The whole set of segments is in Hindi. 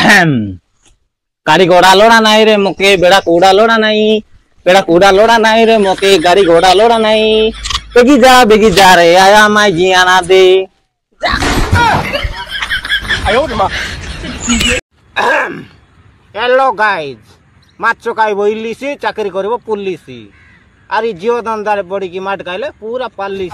गाड़ी घोड़ा लोड़ा नहीं रे मोके बेड़ा कूड़ा लोड़ा नहीं बेड़ा कूड़ा लोड़ा नहीं रे मोके गाड़ी घोड़ा लोड़ा नहीं बेगी जा रे आया मैं जी आना दे हेलो गाइज माछ खाई बोली सी चाकरी करिवो पुलिस अरे जियो धंदारे पड़ी की माट खाइले पूरा पाली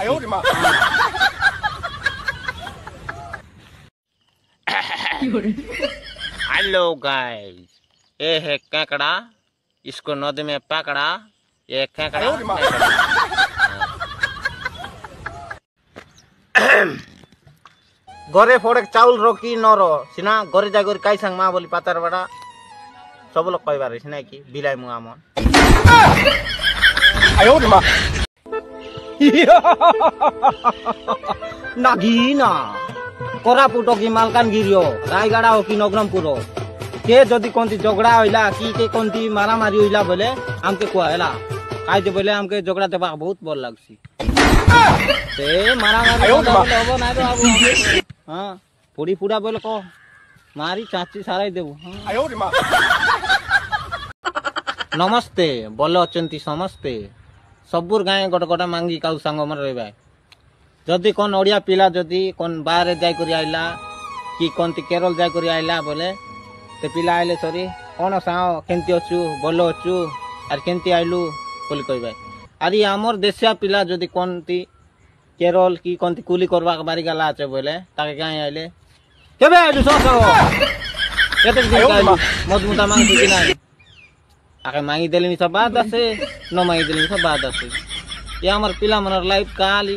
हेलो गाइज ये है केकड़ा इसको नदी में पकड़ा ये केकड़ा घरे फोड़े चाउल रोकी नरो सिना घरे जा कर काई संग मा बोली पातर बड़ा सब लोग कई बार सिना की बिलाई मुआ मन आयो रे मां नागिना कोरापुट की मालकानगिरी रायगढ़ हो कि नवरंगपुर के जदि कोंती झगड़ा होइला के कोंती मारा मारी होइला बोले हमके कहला काई जे बोले हमके झगड़ा देबा बहुत बोल लागसी ते मारा मारी होबो ना रो हां पूरी पूरा बोले को मारी चाची साराई देबो आयो रे मां नमस्ते बोले अचंती समस्ते सबुर गाय गोटे गोटे मांगी काउ संग मन रहबा जदि कोन ओडिया पिला जदि कोन बाहर जाय करी आइला कि कोनती केरल जाय करी आइला बोले ते पिला आइले सरी कोन साओ केंती अछु बोलो अछु आर केंती आइलु बोली कहबा अरे हमर देशिया पिला जदि कोनती केरल की कोनती कुली करबा बारी गला আছে बोले ताके गाय आइले केबे आइलु ससो केते दिन आइलु मजमुता मांगी कि नाही आके मांगी देलिनी सब बात আছে न मांगी देलिनी सब बात আছে ये हमर पिला मनर लाइफ काली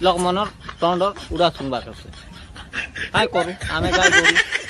लोक मनर टंडर उड़ा सुनबा करছে काय करू आमे काय करू